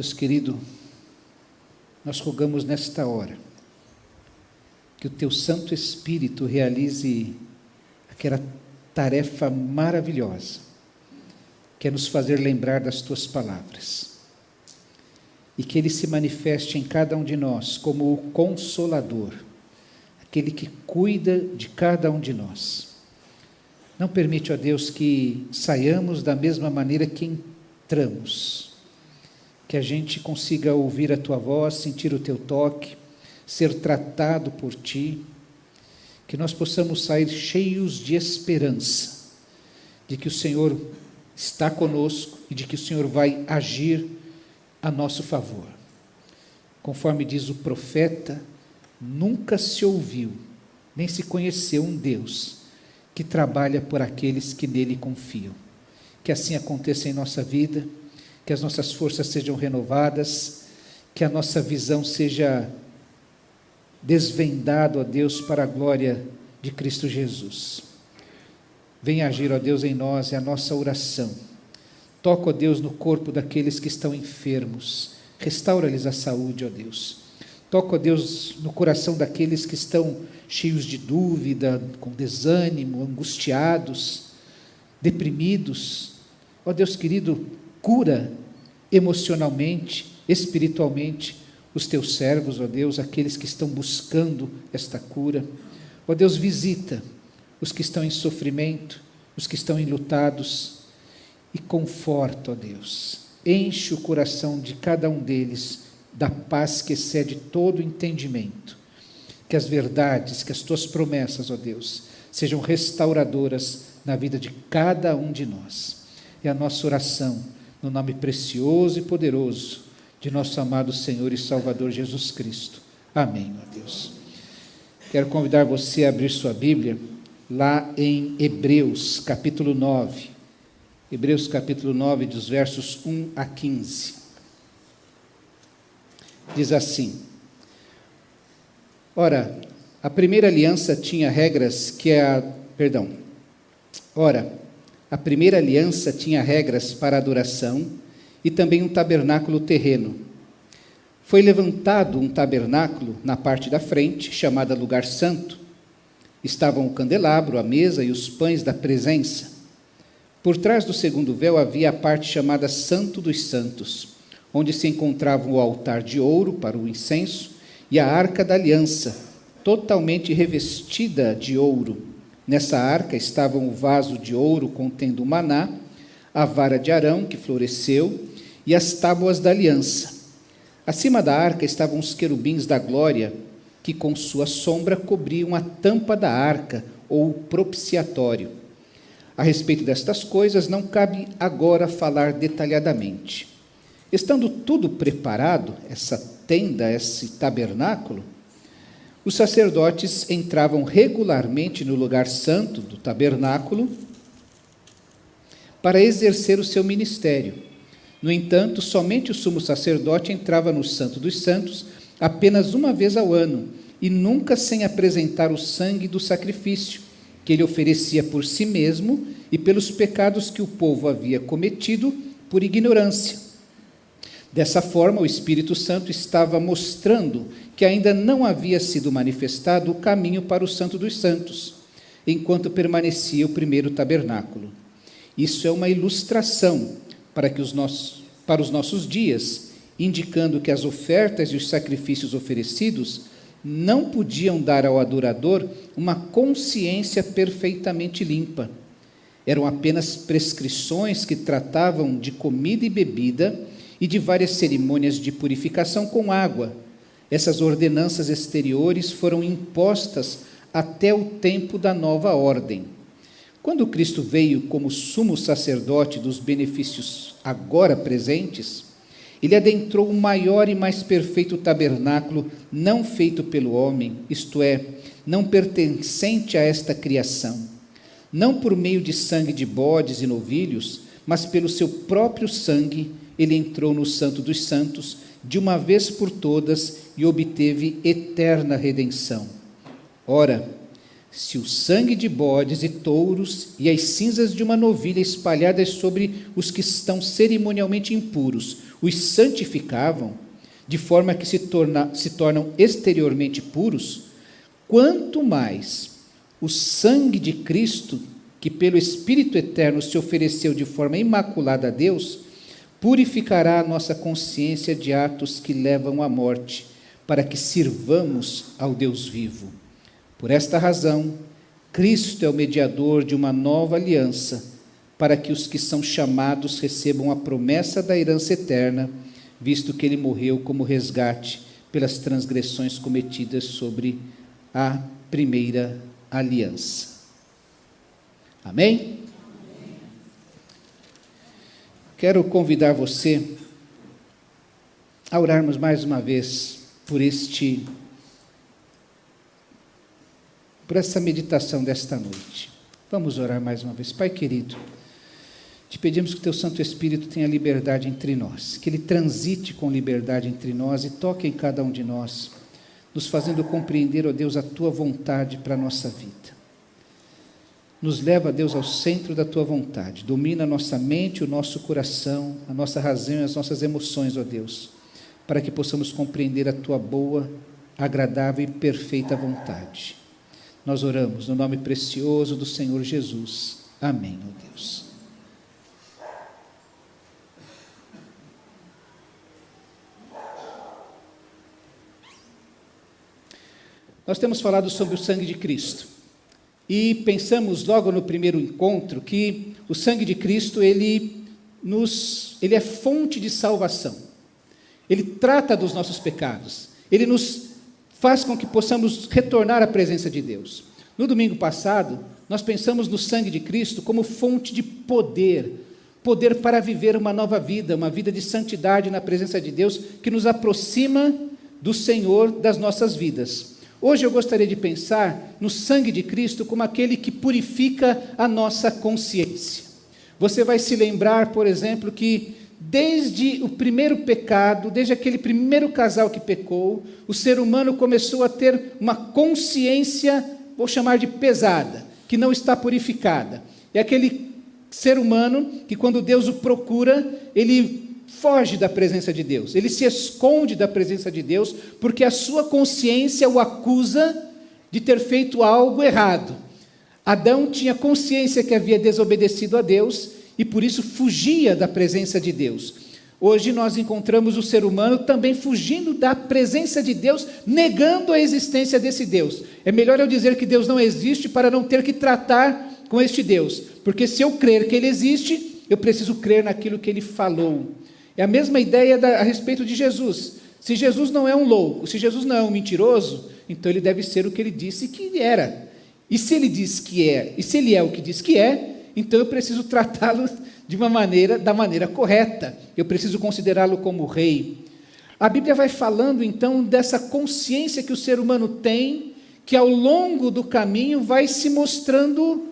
Deus querido, nós rogamos nesta hora que o Teu Santo Espírito realize aquela tarefa maravilhosa, que é nos fazer lembrar das Tuas palavras, e que Ele se manifeste em cada um de nós como o Consolador, aquele que cuida de cada um de nós. Não permite, ó Deus, que saiamos da mesma maneira que entramos, que a gente consiga ouvir a Tua voz, sentir o Teu toque, ser tratado por Ti, que nós possamos sair cheios de esperança, de que o Senhor está conosco e de que o Senhor vai agir a nosso favor. Conforme diz o profeta, nunca se ouviu, nem se conheceu um Deus que trabalha por aqueles que nele confiam. Que assim aconteça em nossa vida, que as nossas forças sejam renovadas, que a nossa visão seja desvendada, ó Deus, para a glória de Cristo Jesus. Venha agir, ó Deus, em nós, é a nossa oração. Toca, ó Deus, no corpo daqueles que estão enfermos, restaura-lhes a saúde, ó Deus. Toca, ó Deus, no coração daqueles que estão cheios de dúvida, com desânimo, angustiados, deprimidos. Ó Deus querido, cura emocionalmente, espiritualmente os Teus servos, ó Deus, aqueles que estão buscando esta cura. Ó Deus, visita os que estão em sofrimento, os que estão enlutados, e conforta, ó Deus, enche o coração de cada um deles da paz que excede todo entendimento. Que as verdades, que as Tuas promessas, ó Deus, sejam restauradoras na vida de cada um de nós. É a nossa oração, no nome precioso e poderoso de nosso amado Senhor e Salvador Jesus Cristo. Amém, ó Deus. Quero convidar você a abrir sua Bíblia lá em Hebreus, capítulo 9. Hebreus, capítulo 9, dos versos 1 a 15. Diz assim: Ora, a primeira aliança tinha regras para adoração e também um tabernáculo terreno. Foi levantado um tabernáculo na parte da frente, chamada Lugar Santo. Estavam o candelabro, a mesa e os pães da presença. Por trás do segundo véu havia a parte chamada Santo dos Santos, onde se encontrava o altar de ouro para o incenso e a arca da aliança, totalmente revestida de ouro. Nessa arca estavam o vaso de ouro contendo o maná, a vara de Arão que floresceu e as tábuas da aliança. Acima da arca estavam os querubins da glória, que com sua sombra cobriam a tampa da arca, ou o propiciatório. A respeito destas coisas não cabe agora falar detalhadamente. Estando tudo preparado, essa tenda, esse tabernáculo, os sacerdotes entravam regularmente no lugar santo do tabernáculo para exercer o seu ministério. No entanto, somente o sumo sacerdote entrava no Santo dos Santos apenas uma vez ao ano, e nunca sem apresentar o sangue do sacrifício, que ele oferecia por si mesmo e pelos pecados que o povo havia cometido por ignorância. Dessa forma, o Espírito Santo estava mostrando que ainda não havia sido manifestado o caminho para o Santo dos Santos, enquanto permanecia o primeiro tabernáculo. Isso é uma ilustração para os nossos dias, indicando que as ofertas e os sacrifícios oferecidos não podiam dar ao adorador uma consciência perfeitamente limpa. Eram apenas prescrições que tratavam de comida e bebida e de várias cerimônias de purificação com água. Essas ordenanças exteriores foram impostas até o tempo da nova ordem. Quando Cristo veio como sumo sacerdote dos benefícios agora presentes, ele adentrou o maior e mais perfeito tabernáculo não feito pelo homem, isto é, não pertencente a esta criação. Não por meio de sangue de bodes e novilhos, mas pelo seu próprio sangue, ele entrou no Santo dos Santos de uma vez por todas e obteve eterna redenção. Ora, se o sangue de bodes e touros e as cinzas de uma novilha espalhadas sobre os que estão cerimonialmente impuros os santificavam, de forma que se tornam exteriormente puros, quanto mais o sangue de Cristo, que pelo Espírito Eterno se ofereceu de forma imaculada a Deus, purificará a nossa consciência de atos que levam à morte, para que sirvamos ao Deus vivo. Por esta razão, Cristo é o mediador de uma nova aliança, para que os que são chamados recebam a promessa da herança eterna, visto que ele morreu como resgate pelas transgressões cometidas sobre a primeira aliança. Amém? Quero convidar você a orarmos mais uma vez por essa meditação desta noite. Vamos orar mais uma vez. Pai querido, te pedimos que o teu Santo Espírito tenha liberdade entre nós, que ele transite com liberdade entre nós e toque em cada um de nós, nos fazendo compreender, ó Deus, a tua vontade para a nossa vida. Nos leva, Deus, ao centro da tua vontade. Domina a nossa mente, o nosso coração, a nossa razão e as nossas emoções, ó Deus, para que possamos compreender a tua boa, agradável e perfeita vontade. Nós oramos no nome precioso do Senhor Jesus. Amém, ó Deus. Nós temos falado sobre o sangue de Cristo e pensamos logo no primeiro encontro que o sangue de Cristo ele é fonte de salvação. Ele trata dos nossos pecados. Ele nos faz com que possamos retornar à presença de Deus. No domingo passado, nós pensamos no sangue de Cristo como fonte de poder para viver uma nova vida, uma vida de santidade na presença de Deus, que nos aproxima do Senhor das nossas vidas. Hoje eu gostaria de pensar no sangue de Cristo como aquele que purifica a nossa consciência. Você vai se lembrar, por exemplo, que desde o primeiro pecado, desde aquele primeiro casal que pecou, o ser humano começou a ter uma consciência, vou chamar de pesada, que não está purificada. É aquele ser humano que quando Deus o procura, ele foge da presença de Deus, ele se esconde da presença de Deus, porque a sua consciência o acusa de ter feito algo errado. Adão tinha consciência que havia desobedecido a Deus e por isso fugia da presença de Deus. Hoje nós encontramos o ser humano também fugindo da presença de Deus, negando a existência desse Deus. É melhor eu dizer que Deus não existe para não ter que tratar com este Deus, porque se eu crer que Ele existe, eu preciso crer naquilo que Ele falou. É a mesma ideia a respeito de Jesus. Se Jesus não é um louco, se Jesus não é um mentiroso, então Ele deve ser o que Ele disse que era. E se Ele diz que é, e se Ele é o que diz que é, então eu preciso tratá-lo da maneira correta. Eu preciso considerá-lo como rei. A Bíblia vai falando então dessa consciência que o ser humano tem, que ao longo do caminho vai se mostrando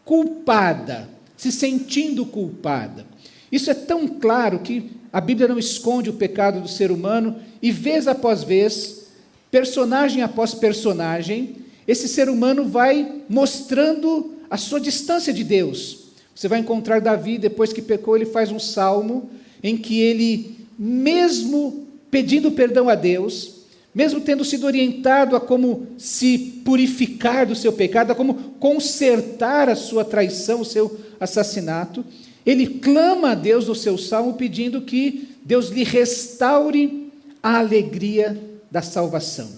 culpada, se sentindo culpada. Isso é tão claro que a Bíblia não esconde o pecado do ser humano e vez após vez, personagem após personagem, esse ser humano vai mostrando a sua distância de Deus. Você vai encontrar Davi, depois que pecou, ele faz um salmo em que ele, mesmo pedindo perdão a Deus, mesmo tendo sido orientado a como se purificar do seu pecado, a como consertar a sua traição, o seu assassinato, ele clama a Deus no seu salmo pedindo que Deus lhe restaure a alegria da salvação.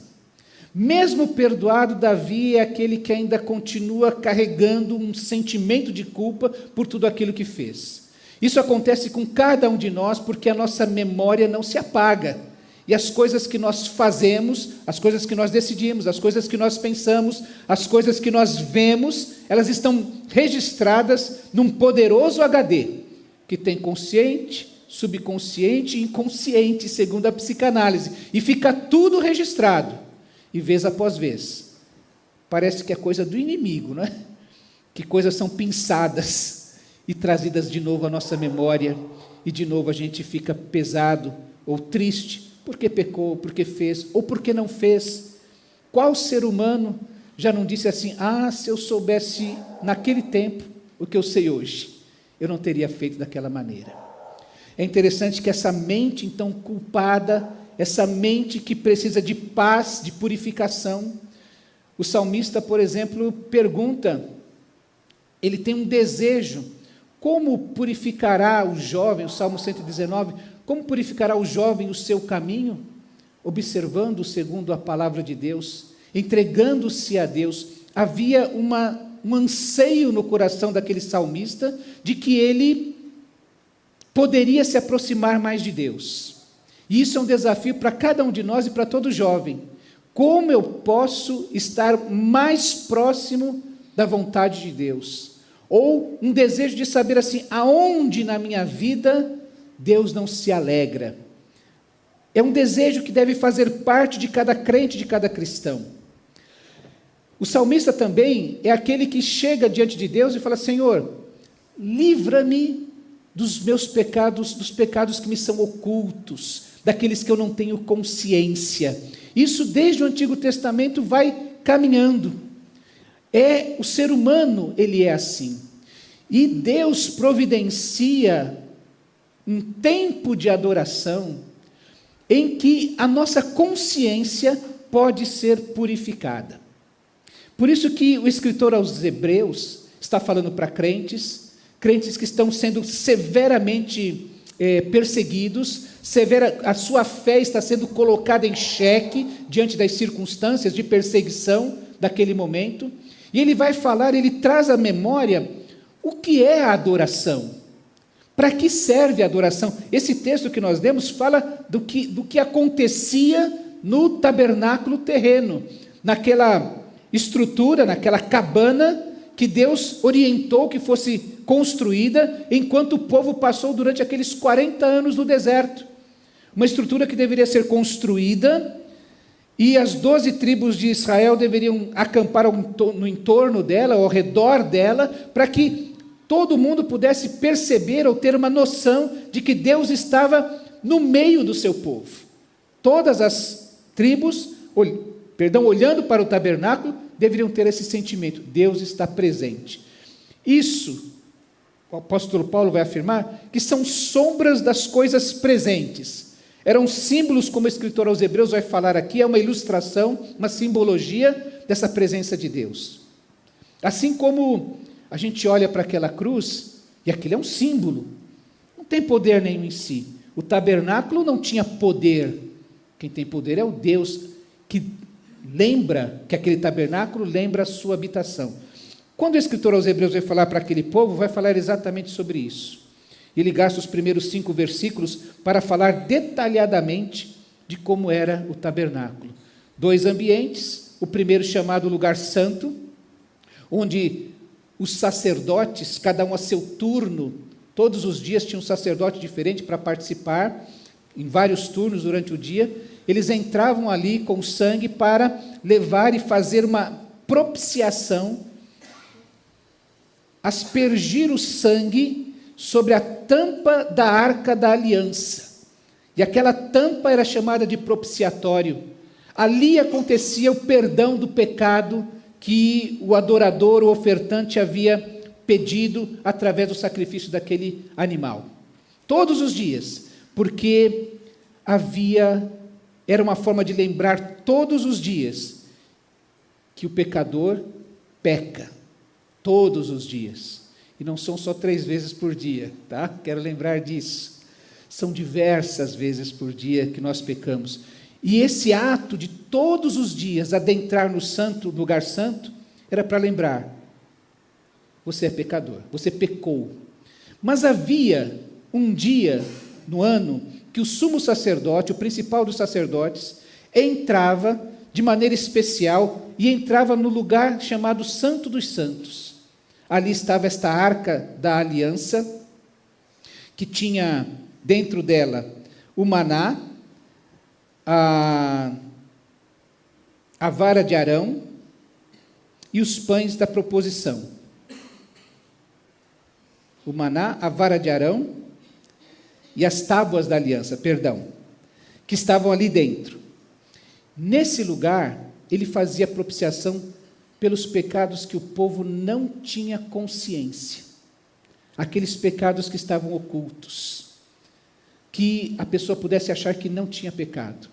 Mesmo perdoado, Davi é aquele que ainda continua carregando um sentimento de culpa por tudo aquilo que fez. Isso acontece com cada um de nós porque a nossa memória não se apaga. E as coisas que nós fazemos, as coisas que nós decidimos, as coisas que nós pensamos, as coisas que nós vemos, elas estão registradas num poderoso HD, que tem consciente, subconsciente e inconsciente, segundo a psicanálise. E fica tudo registrado. E vez após vez, parece que é coisa do inimigo, não é? Que coisas são pinçadas e trazidas de novo à nossa memória, e de novo a gente fica pesado ou triste, porque pecou, porque fez, ou porque não fez. Qual ser humano já não disse assim, se eu soubesse naquele tempo o que eu sei hoje, eu não teria feito daquela maneira. É interessante que essa mente, então, culpada, essa mente que precisa de paz, de purificação, o salmista, por exemplo, pergunta, ele tem um desejo, como purificará o jovem, o Salmo 119, como purificará o jovem o seu caminho? Observando segundo a palavra de Deus, entregando-se a Deus. Havia um anseio no coração daquele salmista de que ele poderia se aproximar mais de Deus. E isso é um desafio para cada um de nós e para todo jovem. Como eu posso estar mais próximo da vontade de Deus? Ou um desejo de saber assim, aonde na minha vida Deus não se alegra? É um desejo que deve fazer parte de cada crente, de cada cristão. O salmista também é aquele que chega diante de Deus e fala, Senhor, livra-me dos meus pecados, dos pecados que me são ocultos, daqueles que eu não tenho consciência. Isso desde o Antigo Testamento vai caminhando. O ser humano, ele é assim. E Deus providencia um tempo de adoração em que a nossa consciência pode ser purificada. Por isso que o escritor aos Hebreus está falando para crentes que estão sendo severamente perseguidos, a sua fé está sendo colocada em xeque diante das circunstâncias de perseguição daquele momento, e ele vai falar, ele traz à memória o que é a adoração, para que serve a adoração. Esse texto que nós lemos fala do que acontecia no tabernáculo terreno, naquela estrutura, naquela cabana que Deus orientou que fosse construída enquanto o povo passou durante aqueles 40 anos no deserto. Uma estrutura que deveria ser construída e as 12 tribos de Israel deveriam acampar no entorno dela, ao redor dela, para que todo mundo pudesse perceber ou ter uma noção de que Deus estava no meio do seu povo. Todas as tribos, olhando para o tabernáculo, deveriam ter esse sentimento, Deus está presente. Isso, o apóstolo Paulo vai afirmar, que são sombras das coisas presentes. Eram símbolos, como o escritor aos Hebreus vai falar aqui, é uma ilustração, uma simbologia dessa presença de Deus. Assim como a gente olha para aquela cruz, e aquilo é um símbolo, não tem poder nenhum em si. O tabernáculo não tinha poder, quem tem poder é o Deus que lembra, que aquele tabernáculo lembra a sua habitação. Quando o escritor aos Hebreus vai falar para aquele povo, vai falar exatamente sobre isso. Ele gasta os primeiros 5 versículos para falar detalhadamente de como era o tabernáculo. 2 ambientes, o primeiro chamado lugar santo, onde os sacerdotes, cada um a seu turno, todos os dias tinha um sacerdote diferente para participar, em vários turnos durante o dia, eles entravam ali com sangue para levar e fazer uma propiciação, aspergir o sangue sobre a tampa da arca da aliança. E aquela tampa era chamada de propiciatório. Ali acontecia o perdão do pecado que o adorador, o ofertante havia pedido através do sacrifício daquele animal. Todos os dias, porque era uma forma de lembrar todos os dias que o pecador peca, todos os dias. E não são só 3 vezes por dia, tá? Quero lembrar disso. São diversas vezes por dia que nós pecamos. E esse ato de todos os dias adentrar no santo, lugar santo, era para lembrar, você é pecador, você pecou. Mas havia um dia no ano que o sumo sacerdote, o principal dos sacerdotes, entrava de maneira especial e entrava no lugar chamado Santo dos Santos. Ali estava esta arca da aliança, que tinha dentro dela o maná, a vara de Arão e os pães da proposição. O maná, a vara de Arão e as tábuas da aliança, que estavam ali dentro. Nesse lugar, ele fazia propiciação pelos pecados que o povo não tinha consciência, aqueles pecados que estavam ocultos. que a pessoa pudesse achar que não tinha pecado.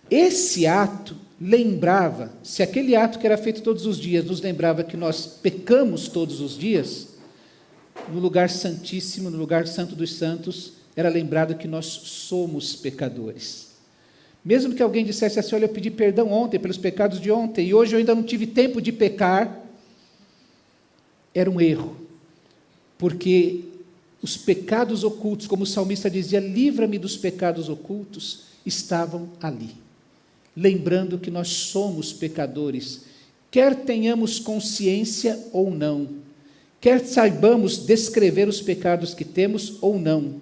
Esse ato lembrava, se aquele ato que era feito todos os dias nos lembrava que nós pecamos todos os dias, no lugar santíssimo, no lugar santo dos santos, era lembrado que nós somos pecadores. Mesmo que alguém dissesse assim, olha, eu pedi perdão ontem pelos pecados de ontem, e hoje eu ainda não tive tempo de pecar, era um erro, porque os pecados ocultos, como o salmista dizia, livra-me dos pecados ocultos, estavam ali, lembrando que nós somos pecadores, quer tenhamos consciência ou não, quer saibamos descrever os pecados que temos ou não.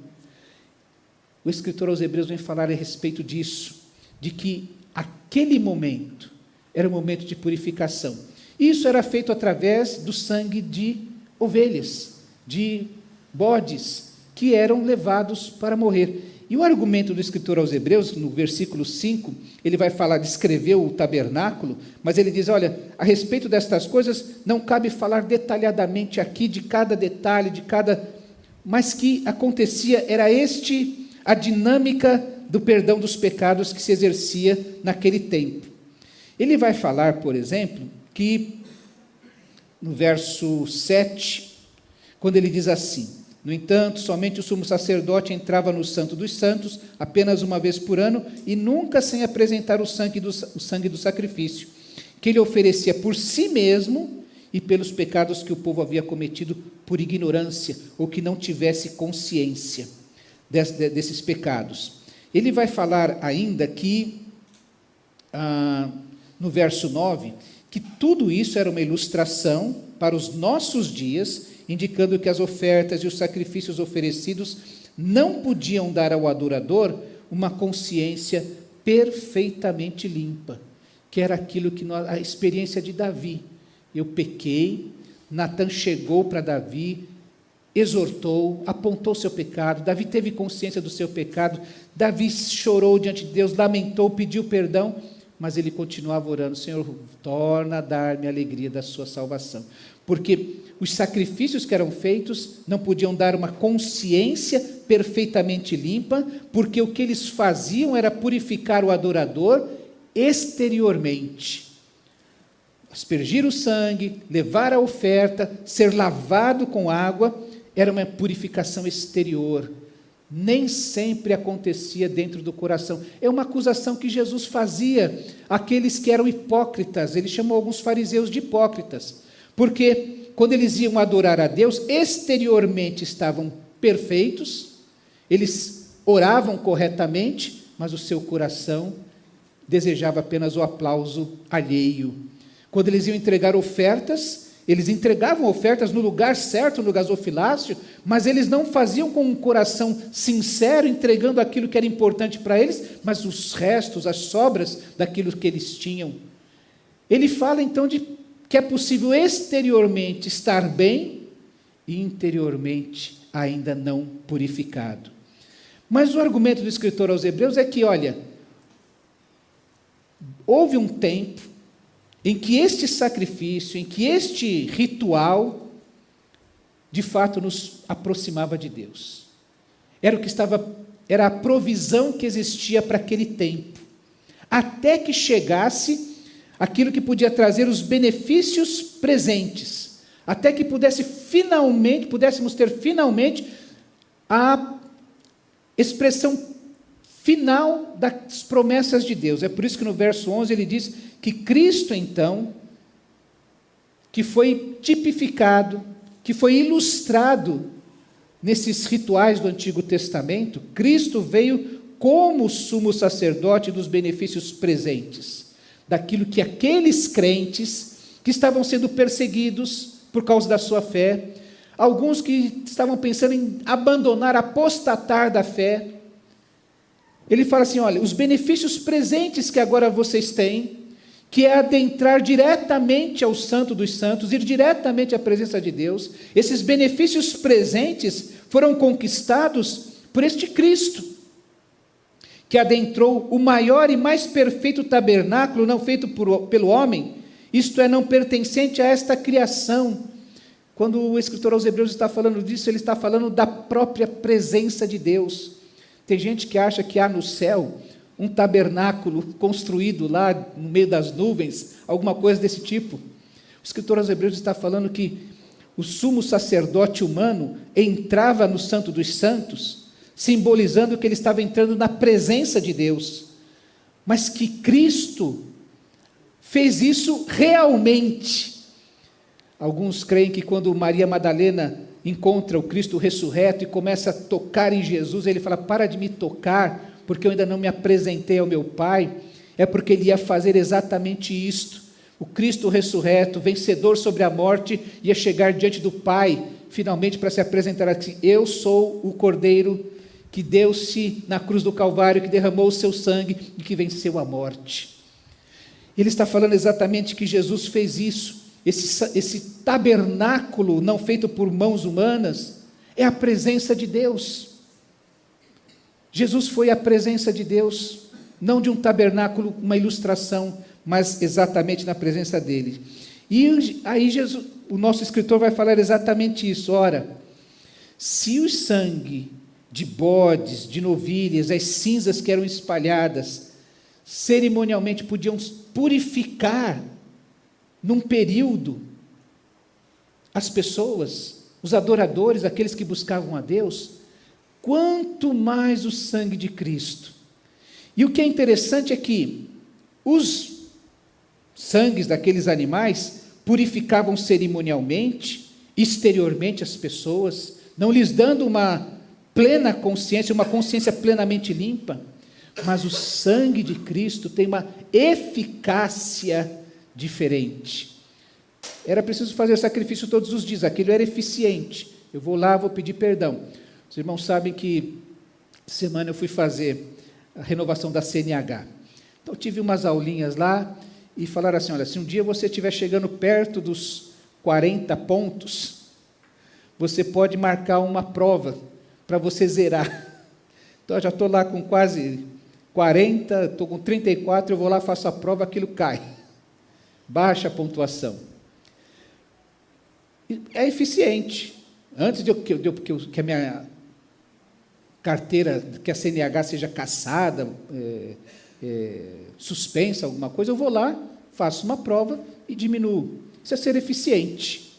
O escritor aos Hebreus vem falar a respeito disso, de que aquele momento era um momento de purificação. Isso era feito através do sangue de ovelhas, de bodes, que eram levados para morrer. E o argumento do escritor aos Hebreus, no versículo 5, ele vai falar, descreveu o tabernáculo, mas ele diz, olha, a respeito destas coisas, não cabe falar detalhadamente aqui de cada detalhe, mas que acontecia, era a dinâmica do perdão dos pecados que se exercia naquele tempo. Ele vai falar, por exemplo, que no verso 7, quando ele diz assim, no entanto, somente o sumo sacerdote entrava no Santo dos Santos apenas uma vez por ano e nunca sem apresentar o sangue do sacrifício, que ele oferecia por si mesmo e pelos pecados que o povo havia cometido por ignorância ou que não tivesse consciência desses pecados. Ele vai falar ainda que, no verso 9, que tudo isso era uma ilustração para os nossos dias, indicando que as ofertas e os sacrifícios oferecidos não podiam dar ao adorador uma consciência perfeitamente limpa, que era aquilo que a experiência de Davi. Eu pequei, Natan chegou para Davi, exortou, apontou seu pecado, Davi teve consciência do seu pecado, Davi chorou diante de Deus, lamentou, pediu perdão, mas ele continuava orando, Senhor, torna a dar-me a alegria da sua salvação, porque os sacrifícios que eram feitos não podiam dar uma consciência perfeitamente limpa, porque o que eles faziam era purificar o adorador exteriormente, aspergir o sangue, levar a oferta, ser lavado com água, era uma purificação exterior, nem sempre acontecia dentro do coração. É uma acusação que Jesus fazia àqueles que eram hipócritas, ele chamou alguns fariseus de hipócritas, porque quando eles iam adorar a Deus, exteriormente estavam perfeitos, eles oravam corretamente, mas o seu coração desejava apenas o aplauso alheio. Quando eles iam entregar ofertas, eles entregavam ofertas no lugar certo, no gasofilácio, mas eles não faziam com um coração sincero, entregando aquilo que era importante para eles, mas os restos, as sobras daquilo que eles tinham. Ele fala então de que é possível exteriormente estar bem e interiormente ainda não purificado. Mas o argumento do escritor aos Hebreus é que, olha, houve um tempo em que este sacrifício, em que este ritual, de fato nos aproximava de Deus. Era a provisão que existia para aquele tempo, até que chegasse aquilo que podia trazer os benefícios presentes, até que pudéssemos ter finalmente a expressão final das promessas de Deus. É por isso que no verso 11 ele diz que Cristo então, que foi tipificado, que foi ilustrado nesses rituais do Antigo Testamento, Cristo veio como sumo sacerdote dos benefícios presentes, daquilo que aqueles crentes que estavam sendo perseguidos por causa da sua fé, alguns que estavam pensando em abandonar, apostatar da fé, ele fala assim, olha, os benefícios presentes que agora vocês têm, que é adentrar diretamente ao Santo dos Santos, ir diretamente à presença de Deus, esses benefícios presentes foram conquistados por este Cristo, que adentrou o maior e mais perfeito tabernáculo não feito pelo homem, isto é, não pertencente a esta criação. Quando o escritor aos Hebreus está falando disso, ele está falando da própria presença de Deus, Tem gente que acha que há no céu um tabernáculo construído lá no meio das nuvens, alguma coisa desse tipo. O escritor aos Hebreus está falando que o sumo sacerdote humano entrava no Santo dos Santos, simbolizando que ele estava entrando na presença de Deus, mas que Cristo fez isso realmente. Alguns creem que quando Maria Madalena encontra o Cristo ressurreto e começa a tocar em Jesus, ele fala: para de me tocar, porque eu ainda não me apresentei ao meu Pai. É porque ele ia fazer exatamente isto. O Cristo ressurreto, vencedor sobre a morte, ia chegar diante do Pai, finalmente, para se apresentar assim: eu sou o Cordeiro que deu-se na cruz do Calvário, que derramou o seu sangue e que venceu a morte. Ele está falando exatamente que Jesus fez isso. Esse tabernáculo não feito por mãos humanas é a presença de Deus. Jesus foi a presença de Deus, não de um tabernáculo, uma ilustração, mas exatamente na presença dele. E aí Jesus, o nosso escritor vai falar exatamente isso. Ora, se o sangue de bodes, de novilhas, as cinzas que eram espalhadas, cerimonialmente podiam purificar, num período, as pessoas, os adoradores, aqueles que buscavam a Deus, quanto mais o sangue de Cristo. E o que é interessante é que os sangues daqueles animais purificavam cerimonialmente, exteriormente as pessoas, não lhes dando uma plena consciência, uma consciência plenamente limpa, mas o sangue de Cristo tem uma eficácia diferente. Era preciso fazer sacrifício todos os dias, aquilo era eficiente. Eu vou lá, vou pedir perdão. Os irmãos sabem que semana eu fui fazer a renovação da CNH. Então eu tive umas aulinhas lá e falaram assim: olha, se um dia você estiver chegando perto dos 40 pontos, você pode marcar uma prova para você zerar. Então eu já estou lá com quase 40, estou com 34, eu vou lá, faço a prova, aquilo cai. Baixa a pontuação. É eficiente. Antes que a minha carteira, que a CNH seja cassada, suspensa, alguma coisa, eu vou lá, faço uma prova e diminuo. Isso é ser eficiente.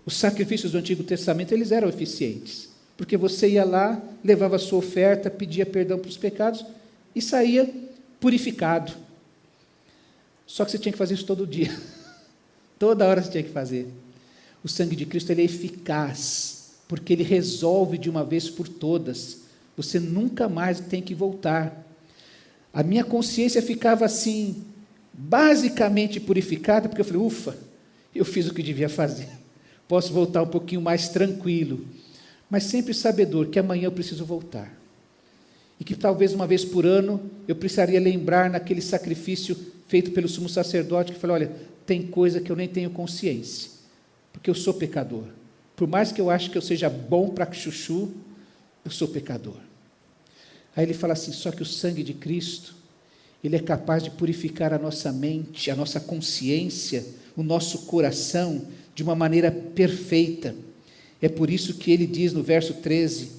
Os sacrifícios do Antigo Testamento, eles eram eficientes, porque você ia lá, levava a sua oferta, pedia perdão para os pecados e saía purificado. Só que você tinha que fazer isso todo dia. Toda hora você tinha que fazer. O sangue de Cristo, ele é eficaz, porque ele resolve de uma vez por todas. Você nunca mais tem que voltar. A minha consciência ficava assim, basicamente purificada, porque eu falei: ufa, eu fiz o que devia fazer. Posso voltar um pouquinho mais tranquilo. Mas sempre sabedor que amanhã eu preciso voltar. E que talvez uma vez por ano eu precisaria lembrar naquele sacrifício feito pelo sumo sacerdote, que falou: olha, tem coisa que eu nem tenho consciência, porque eu sou pecador. Por mais que eu ache que eu seja bom para chuchu, eu sou pecador. Aí ele fala assim: só que o sangue de Cristo, ele é capaz de purificar a nossa mente, a nossa consciência, o nosso coração, de uma maneira perfeita. É por isso que ele diz no verso 13,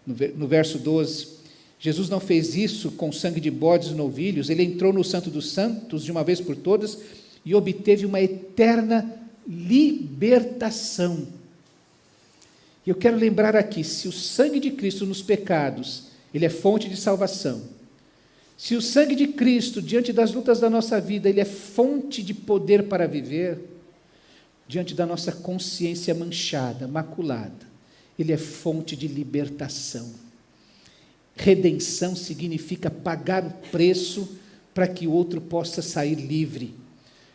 no verso 12, Jesus não fez isso com sangue de bodes e novilhos, ele entrou no Santo dos Santos de uma vez por todas e obteve uma eterna libertação. E eu quero lembrar aqui, se o sangue de Cristo nos pecados, ele é fonte de salvação, se o sangue de Cristo, diante das lutas da nossa vida, ele é fonte de poder para viver, diante da nossa consciência manchada, maculada, ele é fonte de libertação. Redenção significa pagar o preço para que o outro possa sair livre.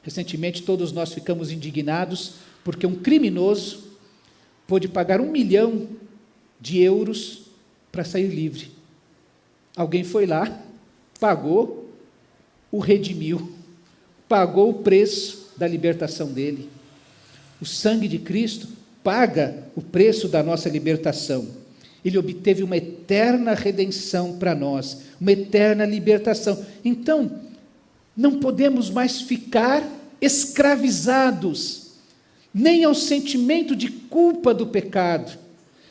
Recentemente todos nós ficamos indignados porque um criminoso pôde pagar 1 milhão de euros para sair livre. Alguém foi lá, pagou, o redimiu, pagou o preço da libertação dele. O sangue de Cristo paga o preço da nossa libertação. Ele obteve uma eterna redenção para nós, uma eterna libertação. Então, não podemos mais ficar escravizados, nem ao sentimento de culpa do pecado,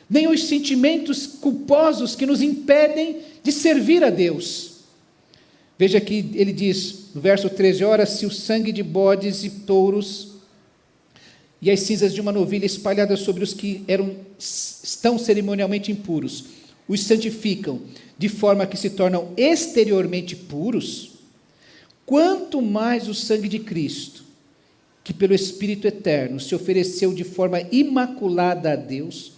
nem os sentimentos culposos que nos impedem de servir a Deus. Veja que ele diz, no verso 13, ora, se o sangue de bodes e touros e as cinzas de uma novilha espalhadas sobre os que estão cerimonialmente impuros, os santificam, de forma que se tornam exteriormente puros, quanto mais o sangue de Cristo, que pelo Espírito Eterno se ofereceu de forma imaculada a Deus,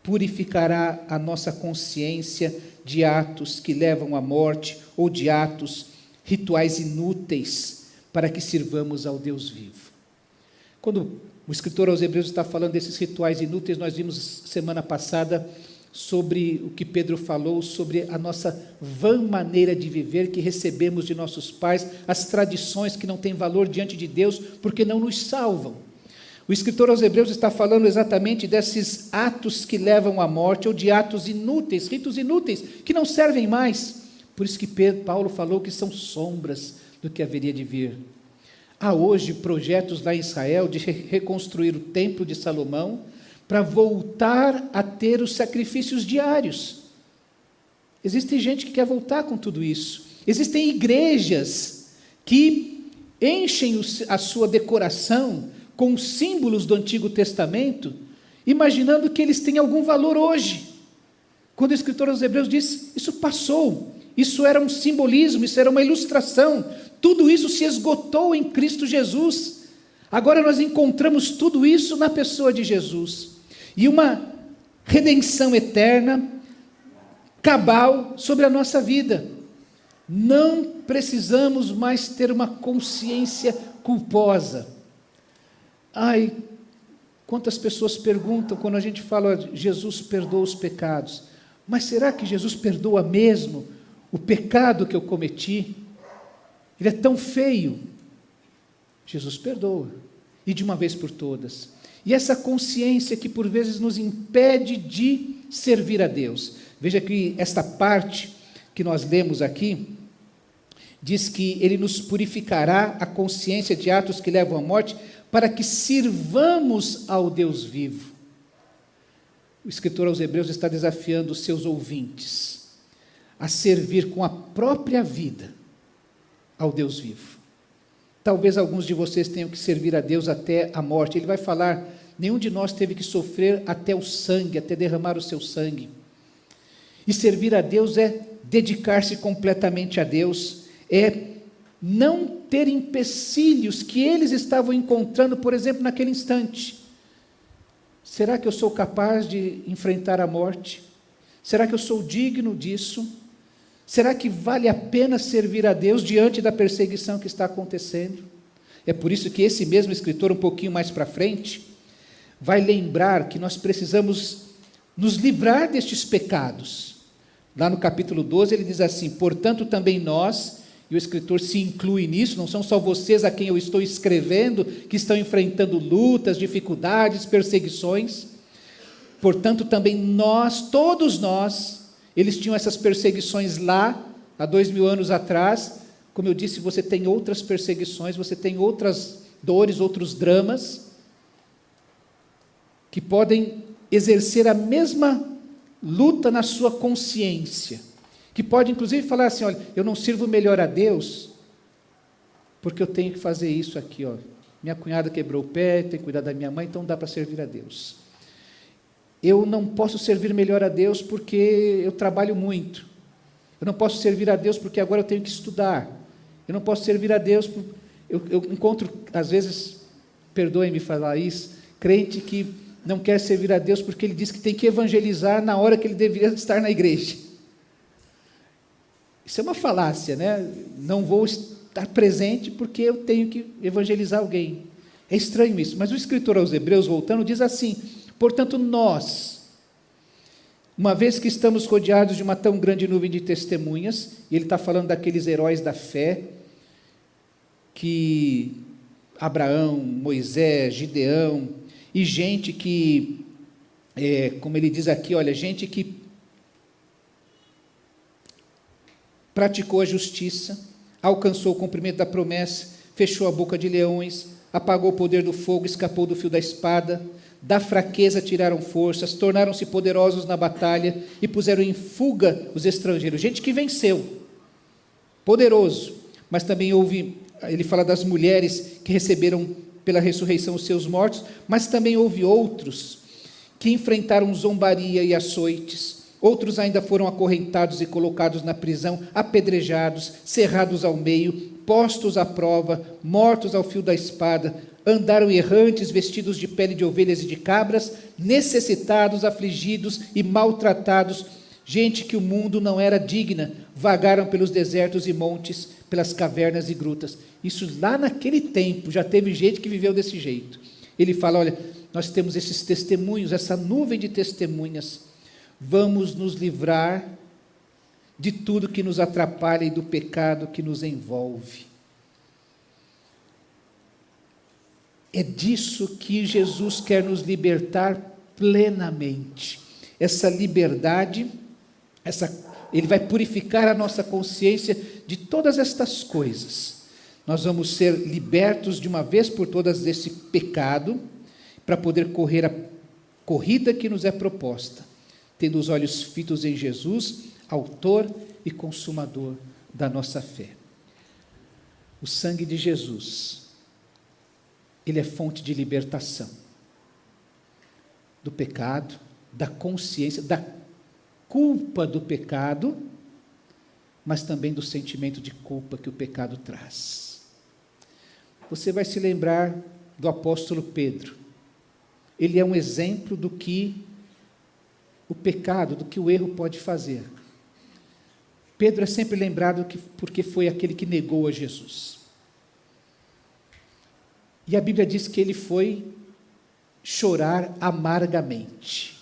purificará a nossa consciência de atos que levam à morte ou de atos rituais inúteis para que sirvamos ao Deus vivo. Quando o escritor aos Hebreus está falando desses rituais inúteis, nós vimos semana passada sobre o que Pedro falou, sobre a nossa vã maneira de viver que recebemos de nossos pais, as tradições que não têm valor diante de Deus porque não nos salvam. O escritor aos Hebreus está falando exatamente desses atos que levam à morte, ou de atos inúteis, ritos inúteis, que não servem mais. Por isso que Paulo falou que são sombras do que haveria de vir. Há hoje projetos lá em Israel de reconstruir o templo de Salomão para voltar a ter os sacrifícios diários. Existe gente que quer voltar com tudo isso. Existem igrejas que enchem a sua decoração com símbolos do Antigo Testamento, imaginando que eles têm algum valor hoje. Quando o escritor aos Hebreus diz, isso passou, isso era um simbolismo, isso era uma ilustração, tudo isso se esgotou em Cristo Jesus. Agora nós encontramos tudo isso na pessoa de Jesus. E uma redenção eterna, cabal, sobre a nossa vida. Não precisamos mais ter uma consciência culposa. Ai, quantas pessoas perguntam quando a gente fala Jesus perdoa os pecados, mas será que Jesus perdoa mesmo o pecado que eu cometi? Ele é tão feio. Jesus perdoa, e de uma vez por todas. E essa consciência que por vezes nos impede de servir a Deus. Veja que esta parte que nós lemos aqui, diz que Ele nos purificará a consciência de atos que levam à morte, para que sirvamos ao Deus vivo. O escritor aos Hebreus está desafiando os seus ouvintes a servir com a própria vida ao Deus vivo. Talvez alguns de vocês tenham que servir a Deus até a morte. Ele vai falar, nenhum de nós teve que sofrer até o sangue, até derramar o seu sangue. E servir a Deus é dedicar-se completamente a Deus, é não ter empecilhos que eles estavam encontrando, por exemplo, naquele instante. Será que eu sou capaz de enfrentar a morte? Será que eu sou digno disso? Será que vale a pena servir a Deus diante da perseguição que está acontecendo? É por isso que esse mesmo escritor, um pouquinho mais para frente, vai lembrar que nós precisamos nos livrar destes pecados. Lá no capítulo 12 ele diz assim, portanto também nós, e o escritor se inclui nisso, não são só vocês a quem eu estou escrevendo, que estão enfrentando lutas, dificuldades, perseguições. Portanto, também nós, todos nós, eles tinham essas perseguições lá, há 2000 anos atrás. Como eu disse, você tem outras perseguições, você tem outras dores, outros dramas, que podem exercer a mesma luta na sua consciência. Que pode, inclusive, falar assim, olha, eu não sirvo melhor a Deus, porque eu tenho que fazer isso aqui, ó. Minha cunhada quebrou o pé, tem que cuidar da minha mãe, então dá para servir a Deus. Eu não posso servir melhor a Deus porque eu trabalho muito. Eu não posso servir a Deus porque agora eu tenho que estudar. Eu não posso servir a Deus, eu encontro, às vezes, perdoem-me falar isso, crente que não quer servir a Deus porque ele diz que tem que evangelizar na hora que ele deveria estar na igreja. Isso é uma falácia, né? Não vou estar presente porque eu tenho que evangelizar alguém. É estranho isso, mas o escritor aos Hebreus, voltando, diz assim, portanto nós, uma vez que estamos rodeados de uma tão grande nuvem de testemunhas, e ele está falando daqueles heróis da fé, que Abraão, Moisés, Gideão, e gente que, como ele diz aqui, olha, gente que praticou a justiça, alcançou o cumprimento da promessa, fechou a boca de leões, apagou o poder do fogo, escapou do fio da espada, da fraqueza tiraram forças, tornaram-se poderosos na batalha e puseram em fuga os estrangeiros. Gente que venceu, poderoso. Mas também houve, ele fala das mulheres que receberam pela ressurreição os seus mortos, mas também houve outros que enfrentaram zombaria e açoites. Outros ainda foram acorrentados e colocados na prisão, apedrejados, cerrados ao meio, postos à prova, mortos ao fio da espada, andaram errantes, vestidos de pele de ovelhas e de cabras, necessitados, afligidos e maltratados, gente que o mundo não era digna, vagaram pelos desertos e montes, pelas cavernas e grutas. Isso lá naquele tempo, já teve gente que viveu desse jeito. Ele fala, olha, nós temos esses testemunhos, essa nuvem de testemunhas, vamos nos livrar de tudo que nos atrapalha e do pecado que nos envolve. É disso que Jesus quer nos libertar plenamente. Essa liberdade, Ele vai purificar a nossa consciência de todas estas coisas. Nós vamos ser libertos de uma vez por todas desse pecado, para poder correr a corrida que nos é proposta, tendo os olhos fitos em Jesus, autor e consumador da nossa fé. O sangue de Jesus, ele é fonte de libertação do pecado, da consciência, da culpa do pecado, mas também do sentimento de culpa que o pecado traz. Você vai se lembrar do apóstolo Pedro. Ele é um exemplo do que o pecado, do que o erro pode fazer. Pedro é sempre lembrado porque foi aquele que negou a Jesus. E a Bíblia diz que ele foi chorar amargamente.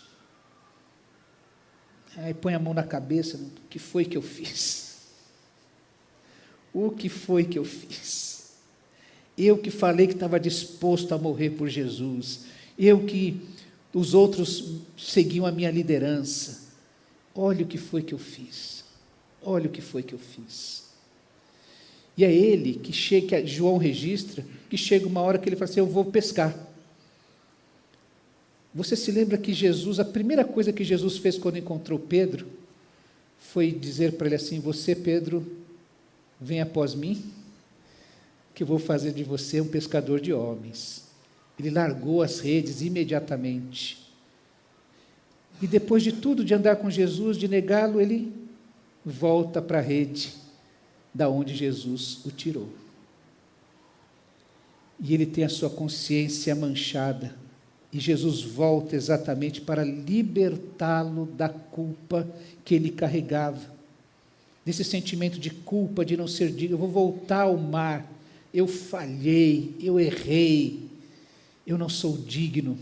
Aí põe a mão na cabeça, o que foi que eu fiz? O que foi que eu fiz? Eu que falei que estava disposto a morrer por Jesus, eu que os outros seguiam a minha liderança, olha o que foi que eu fiz, olha o que foi que eu fiz. E é ele que chega, que João registra, que chega uma hora que ele fala assim, eu vou pescar. Você se lembra que Jesus, a primeira coisa que Jesus fez quando encontrou Pedro, foi dizer para ele assim, você Pedro, vem após mim, que eu vou fazer de você um pescador de homens. Ele largou as redes imediatamente. E depois de tudo, de andar com Jesus, de negá-lo, ele volta para a rede, da onde Jesus o tirou. E ele tem a sua consciência manchada, e Jesus volta exatamente para libertá-lo da culpa que ele carregava, desse sentimento de culpa, de não ser digno. Eu vou voltar ao mar, eu falhei, eu errei, eu não sou digno.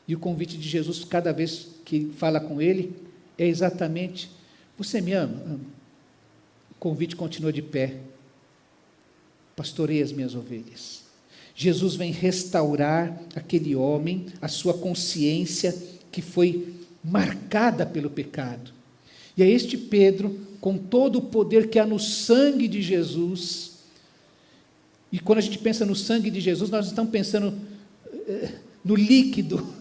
E o convite de Jesus, cada vez que fala com ele, é exatamente, você me ama? Amo. O convite continua de pé, pastorei as minhas ovelhas. Jesus vem restaurar aquele homem, a sua consciência que foi marcada pelo pecado. E é este Pedro, com todo o poder que há no sangue de Jesus, e quando a gente pensa no sangue de Jesus, nós não estamos pensando no líquido,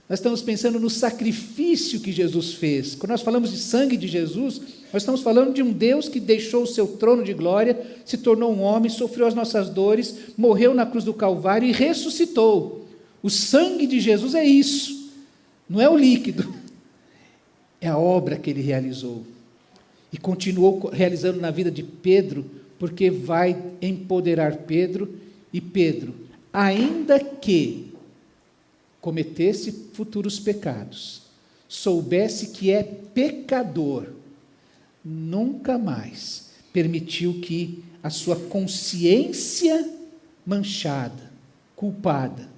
nós estamos pensando no sacrifício que Jesus fez. Quando nós falamos de sangue de Jesus, nós estamos falando de um Deus que deixou o seu trono de glória, se tornou um homem, sofreu as nossas dores, morreu na cruz do Calvário e ressuscitou. O sangue de Jesus é isso, não é o líquido, é a obra que ele realizou. E continuou realizando na vida de Pedro, porque vai empoderar Pedro, e Pedro, ainda que cometesse futuros pecados, soubesse que é pecador, nunca mais permitiu que a sua consciência manchada, culpada,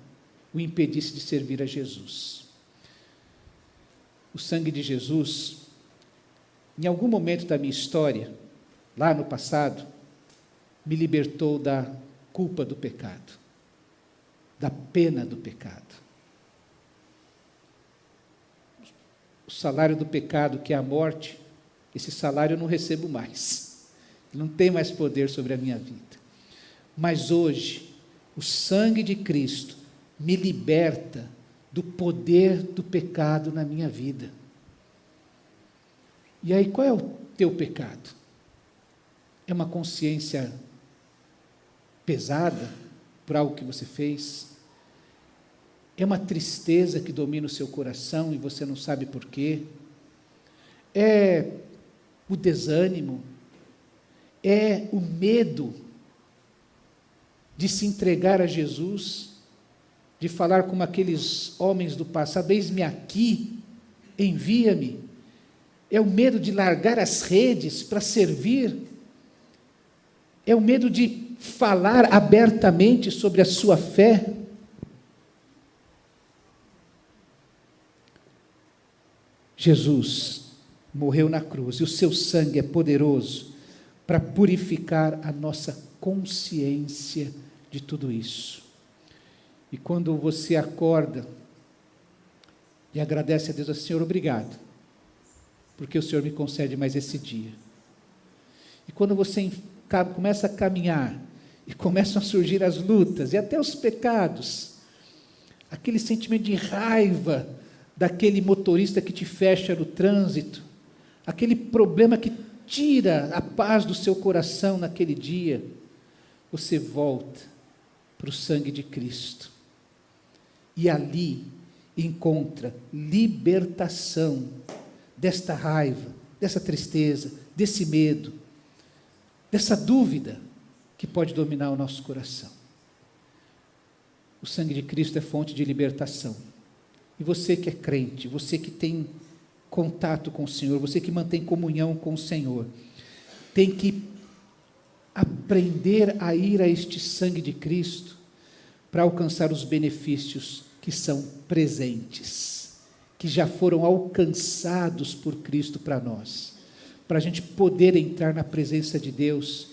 o impedisse de servir a Jesus. O sangue de Jesus, em algum momento da minha história, lá no passado, me libertou da culpa do pecado, da pena do pecado. O salário do pecado, que é a morte, esse salário eu não recebo mais, não tem mais poder sobre a minha vida. Mas hoje, o sangue de Cristo me liberta do poder do pecado na minha vida. E aí, qual é o teu pecado? É uma consciência pesada por algo que você fez? É uma tristeza que domina o seu coração e você não sabe por quê? É o desânimo? É o medo de se entregar a Jesus? De falar como aqueles homens do passado: eis-me aqui, envia-me? É o medo de largar as redes para servir? É o medo de falar abertamente sobre a sua fé? Jesus morreu na cruz e o seu sangue é poderoso para purificar a nossa consciência de tudo isso. E quando você acorda e agradece a Deus, assim: Senhor, obrigado, porque o Senhor me concede mais esse dia. E quando você começa a caminhar e começam a surgir as lutas e até os pecados, aquele sentimento de raiva daquele motorista que te fecha no trânsito, aquele problema que tira a paz do seu coração naquele dia, você volta para o sangue de Cristo e ali encontra libertação desta raiva, dessa tristeza, desse medo, dessa dúvida que pode dominar o nosso coração. O sangue de Cristo é fonte de libertação. E você que é crente, você que tem contato com o Senhor, você que mantém comunhão com o Senhor, tem que aprender a ir a este sangue de Cristo para alcançar os benefícios que são presentes, que já foram alcançados por Cristo para nós, para a gente poder entrar na presença de Deus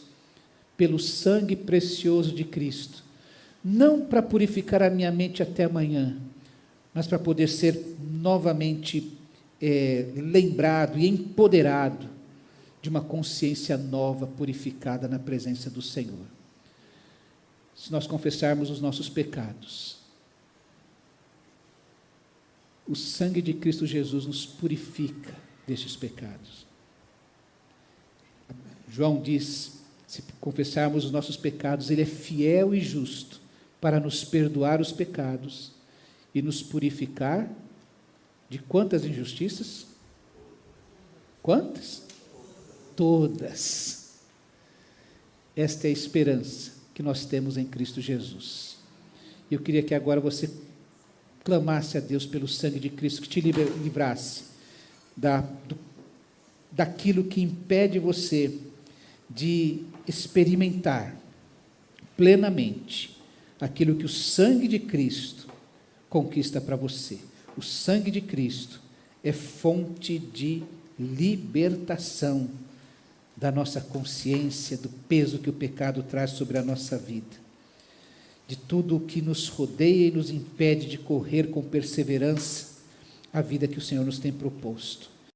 pelo sangue precioso de Cristo, não para purificar a minha mente até amanhã, mas para poder ser novamente lembrado e empoderado de uma consciência nova, purificada na presença do Senhor. Se nós confessarmos os nossos pecados, o sangue de Cristo Jesus nos purifica destes pecados. João diz: se confessarmos os nossos pecados, Ele é fiel e justo para nos perdoar os pecados e nos purificar de quantas injustiças? Quantas? Todas. Esta é a esperança que nós temos em Cristo Jesus. Eu queria que agora você clamasse a Deus pelo sangue de Cristo, que te livrasse daquilo que impede você de experimentar plenamente aquilo que o sangue de Cristo conquista para você. O sangue de Cristo é fonte de libertação da nossa consciência, do peso que o pecado traz sobre a nossa vida, de tudo o que nos rodeia e nos impede de correr com perseverança a vida que o Senhor nos tem proposto.